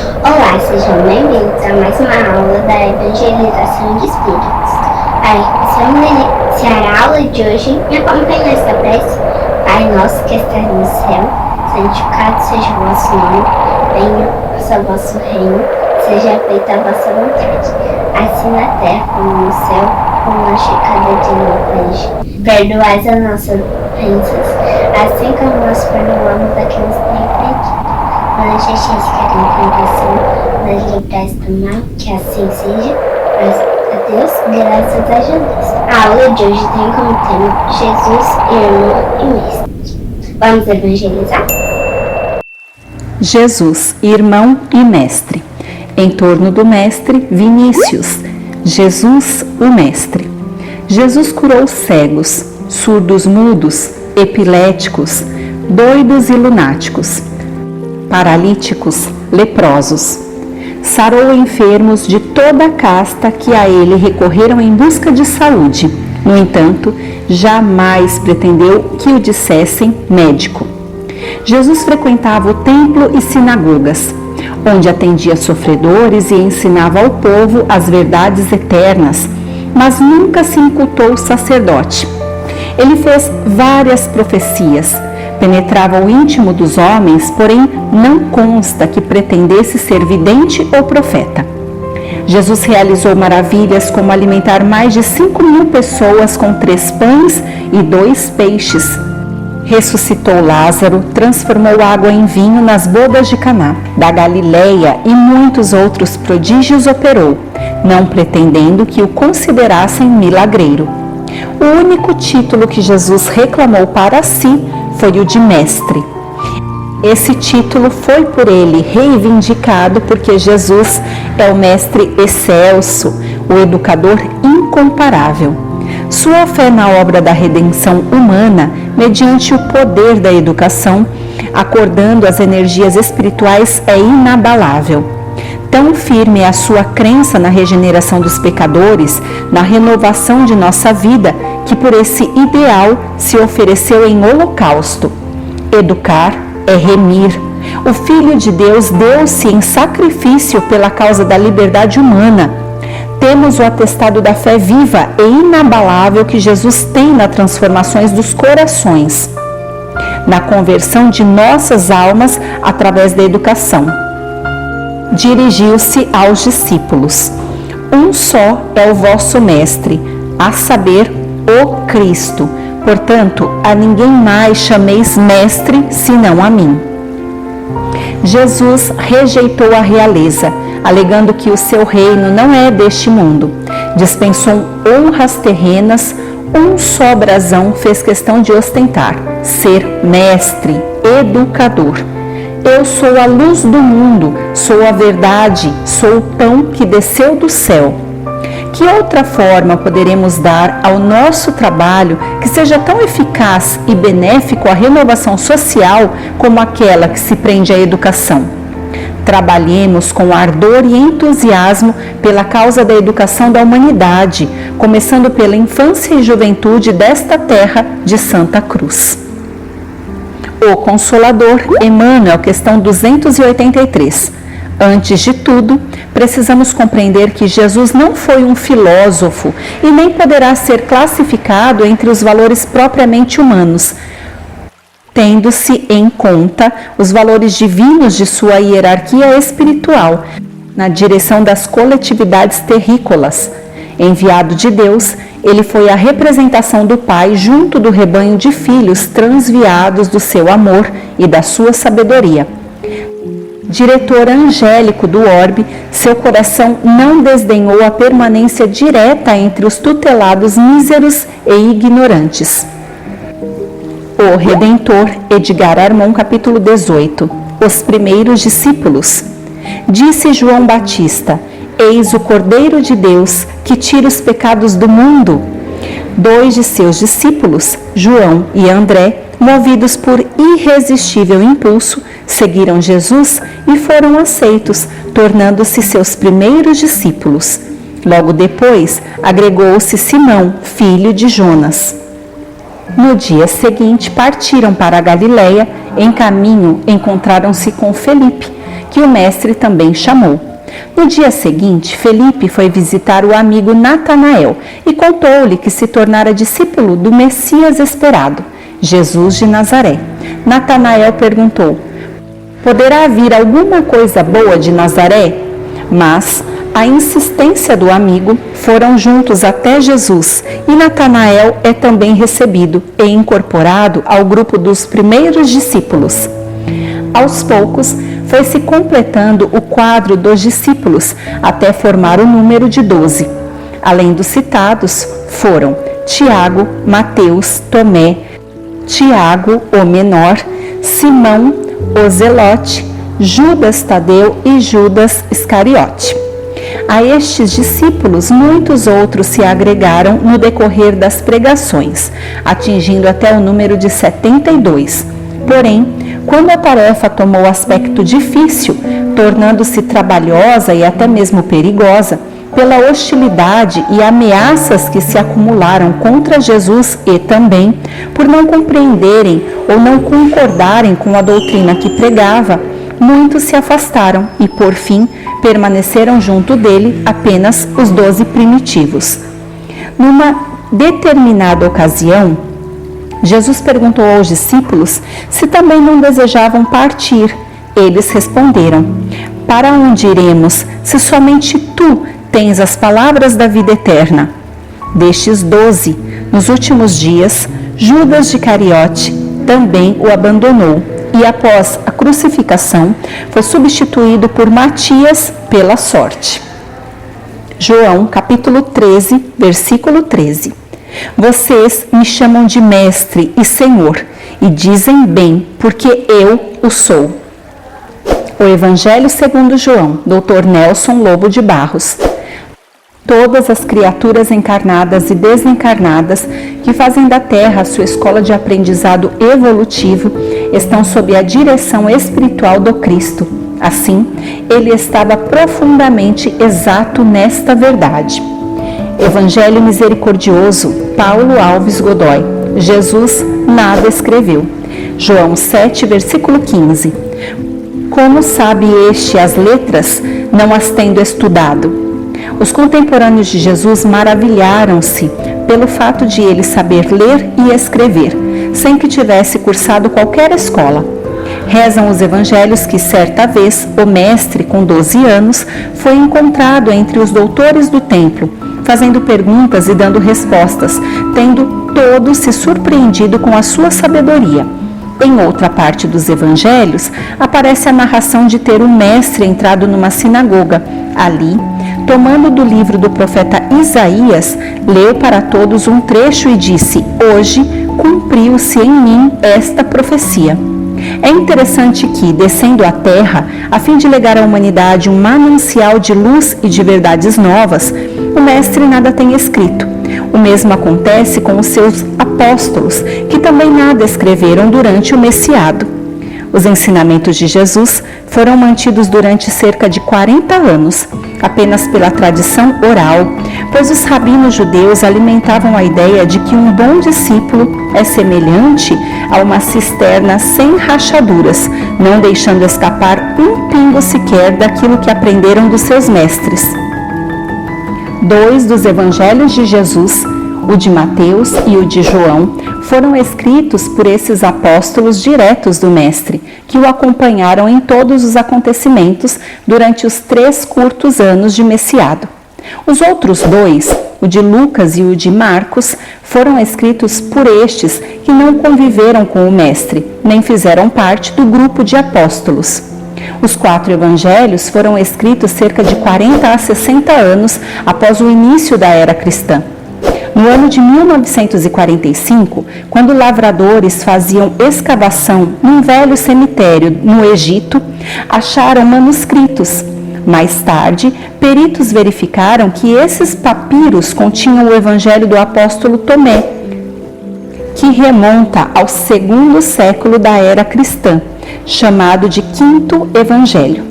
Olá, sejam bem-vindos a mais uma aula da evangelização de espíritos. Vamos iniciar a aula de hoje. Me acompanhe nesta prece. Pai nosso que estás no céu, santificado seja o vosso nome, venha o vosso reino, seja feita a vossa vontade, assim na terra como no céu. Como nós cada dia hoje. Perdoais as nossas ofensas, assim como nós perdoamos a quem nos tem ofendido. Não nos deixeis cair em tentação, mas livrai-nos do mal, que assim seja. Graças a Deus, graças a Jesus. A aula de hoje tem como tema Jesus, irmão e mestre. Vamos evangelizar? Jesus, irmão e mestre. Em torno do mestre, Vinícius. Jesus, o mestre. Jesus curou cegos, surdos mudos, epiléticos, doidos e lunáticos, paralíticos, leprosos. Sarou enfermos de toda a casta que a ele recorreram em busca de saúde. No entanto, jamais pretendeu que o dissessem médico. Jesus frequentava o templo e sinagogas, onde atendia sofredores e ensinava ao povo as verdades eternas, mas nunca se incultou sacerdote. Ele fez várias profecias, penetrava o íntimo dos homens, porém não consta que pretendesse ser vidente ou profeta. Jesus realizou maravilhas como alimentar mais de 5.000 pessoas com 3 pães e 2 peixes. Ressuscitou Lázaro, transformou água em vinho nas bodas de Caná, da Galileia, e muitos outros prodígios operou, não pretendendo que o considerassem milagreiro. O único título que Jesus reclamou para si foi o de mestre. Esse título foi por ele reivindicado porque Jesus é o mestre excelso, o educador incomparável. Sua fé na obra da redenção humana, mediante o poder da educação, acordando as energias espirituais, é inabalável. Tão firme é a sua crença na regeneração dos pecadores, na renovação de nossa vida, que por esse ideal se ofereceu em holocausto. Educar é remir. O Filho de Deus deu-se em sacrifício pela causa da liberdade humana. Temos o atestado da fé viva e inabalável que Jesus tem nas transformações dos corações, na conversão de nossas almas através da educação. Dirigiu-se aos discípulos. Um só é o vosso mestre, a saber, o Cristo. Portanto, a ninguém mais chameis mestre, senão a mim. Jesus rejeitou a realeza, alegando que o seu reino não é deste mundo. Dispensou honras terrenas, um só brasão fez questão de ostentar, ser mestre, educador. Eu sou a luz do mundo, sou a verdade, sou o pão que desceu do céu. Que outra forma poderemos dar ao nosso trabalho que seja tão eficaz e benéfico à renovação social como aquela que se prende à educação? Trabalhemos com ardor e entusiasmo pela causa da educação da humanidade, começando pela infância e juventude desta terra de Santa Cruz. O Consolador, Emmanuel, questão 283. Antes de tudo, precisamos compreender que Jesus não foi um filósofo e nem poderá ser classificado entre os valores propriamente humanos, tendo-se em conta os valores divinos de sua hierarquia espiritual, na direção das coletividades terrícolas. Enviado de Deus, ele foi a representação do Pai junto do rebanho de filhos transviados do seu amor e da sua sabedoria. Diretor angélico do orbe, seu coração não desdenhou a permanência direta entre os tutelados míseros e ignorantes. O Redentor, Edgar Armon, capítulo 18. Os primeiros discípulos. Disse João Batista: Eis o Cordeiro de Deus, que tira os pecados do mundo. 2 de seus discípulos, João e André, movidos por irresistível impulso, seguiram Jesus e foram aceitos, tornando-se seus primeiros discípulos. Logo depois, agregou-se Simão, filho de Jonas. No dia seguinte, partiram para a Galileia. Em caminho, encontraram-se com Felipe, que o mestre também chamou. No dia seguinte, Felipe foi visitar o amigo Natanael e contou-lhe que se tornara discípulo do Messias esperado, Jesus de Nazaré. Natanael perguntou: poderá vir alguma coisa boa de Nazaré? Mas, à insistência do amigo, foram juntos até Jesus e Natanael é também recebido e incorporado ao grupo dos primeiros discípulos. Aos poucos, foi se completando o quadro dos discípulos até formar o número de 12. Além dos citados, foram Tiago, Mateus, Tomé, Tiago, o menor, Simão, o Zelote, Judas Tadeu e Judas Iscariote. A estes discípulos, muitos outros se agregaram no decorrer das pregações, atingindo até o número de 72. Porém, quando a tarefa tomou aspecto difícil, tornando-se trabalhosa e até mesmo perigosa, pela hostilidade e ameaças que se acumularam contra Jesus e também por não compreenderem ou não concordarem com a doutrina que pregava, muitos se afastaram e, por fim, permaneceram junto dele apenas os 12 primitivos. Numa determinada ocasião, Jesus perguntou aos discípulos se também não desejavam partir. Eles responderam: para onde iremos, se somente tu tens as palavras da vida eterna? Destes 12, nos últimos dias, Judas de Cariote também o abandonou e, após a crucificação, foi substituído por Matias pela sorte. João, capítulo 13, versículo 13. Vocês me chamam de mestre e senhor, e dizem bem, porque eu o sou. O Evangelho segundo João, Dr. Nelson Lobo de Barros. Todas as criaturas encarnadas e desencarnadas que fazem da Terra a sua escola de aprendizado evolutivo estão sob a direção espiritual do Cristo. Assim, ele estava profundamente exato nesta verdade. Evangelho misericordioso, Paulo Alves Godoy. Jesus nada escreveu. João 7, versículo 15. Como sabe este as letras, não as tendo estudado? Os contemporâneos de Jesus maravilharam-se pelo fato de ele saber ler e escrever, sem que tivesse cursado qualquer escola. Rezam os evangelhos que certa vez o mestre, com 12 anos, foi encontrado entre os doutores do templo, fazendo perguntas e dando respostas, tendo todos se surpreendido com a sua sabedoria. Em outra parte dos evangelhos, aparece a narração de ter um mestre entrado numa sinagoga. Ali, tomando do livro do profeta Isaías, leu para todos um trecho e disse: hoje cumpriu-se em mim esta profecia. É interessante que, descendo à terra, a fim de legar à humanidade um manancial de luz e de verdades novas, o mestre nada tem escrito. O mesmo acontece com os seus apóstolos, que também nada escreveram durante o Messiado. Os ensinamentos de Jesus foram mantidos durante cerca de 40 anos, apenas pela tradição oral, pois os rabinos judeus alimentavam a ideia de que um bom discípulo é semelhante a uma cisterna sem rachaduras, não deixando escapar um pingo sequer daquilo que aprenderam dos seus mestres. 2 dos evangelhos de Jesus, o de Mateus e o de João, foram escritos por esses apóstolos diretos do Mestre, que o acompanharam em todos os acontecimentos durante os 3 curtos anos de Messiado. Os outros 2, o de Lucas e o de Marcos, foram escritos por estes que não conviveram com o Mestre, nem fizeram parte do grupo de apóstolos. Os 4 evangelhos foram escritos cerca de 40 a 60 anos após o início da era cristã. No ano de 1945, quando lavradores faziam escavação num velho cemitério no Egito, acharam manuscritos. Mais tarde, peritos verificaram que esses papiros continham o evangelho do apóstolo Tomé, que remonta ao 2º século da era cristã, chamado de Quinto Evangelho.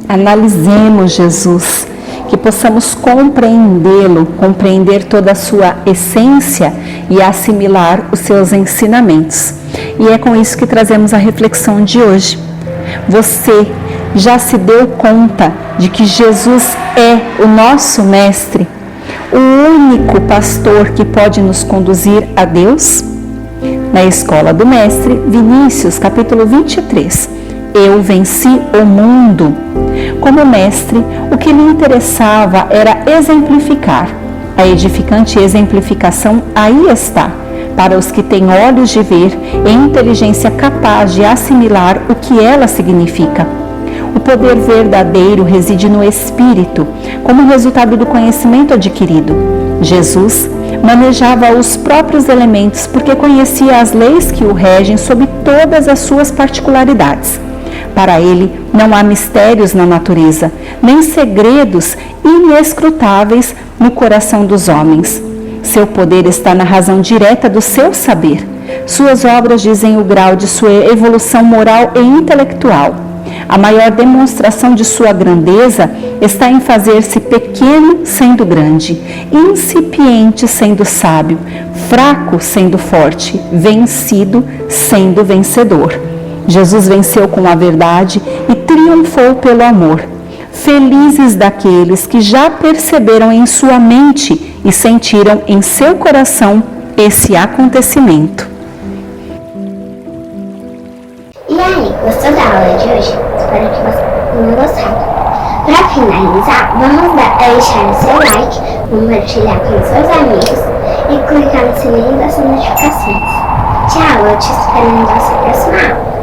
Analisemos Jesus, que possamos compreendê-lo, compreender toda a sua essência e assimilar os seus ensinamentos. E é com isso que trazemos a reflexão de hoje. Você já se deu conta de que Jesus é o nosso Mestre, o único pastor que pode nos conduzir a Deus? Na Escola do Mestre, Vinícius, capítulo 23. Eu venci o mundo. Como mestre, o que lhe interessava era exemplificar. A edificante exemplificação aí está, para os que têm olhos de ver e inteligência capaz de assimilar o que ela significa. O poder verdadeiro reside no Espírito, como resultado do conhecimento adquirido. Jesus manejava os próprios elementos porque conhecia as leis que o regem sob todas as suas particularidades. Para ele, não há mistérios na natureza, nem segredos inescrutáveis no coração dos homens. Seu poder está na razão direta do seu saber. Suas obras dizem o grau de sua evolução moral e intelectual. A maior demonstração de sua grandeza está em fazer-se pequeno sendo grande, incipiente sendo sábio, fraco sendo forte, vencido sendo vencedor. Jesus venceu com a verdade e triunfou pelo amor. Felizes daqueles que já perceberam em sua mente e sentiram em seu coração esse acontecimento. E aí, gostou da aula de hoje? Espero que você tenha gostado. Para finalizar, vamos deixar o seu like, compartilhar com seus amigos e clicar no sininho das notificações. Tchau, eu te espero na nossa próxima aula.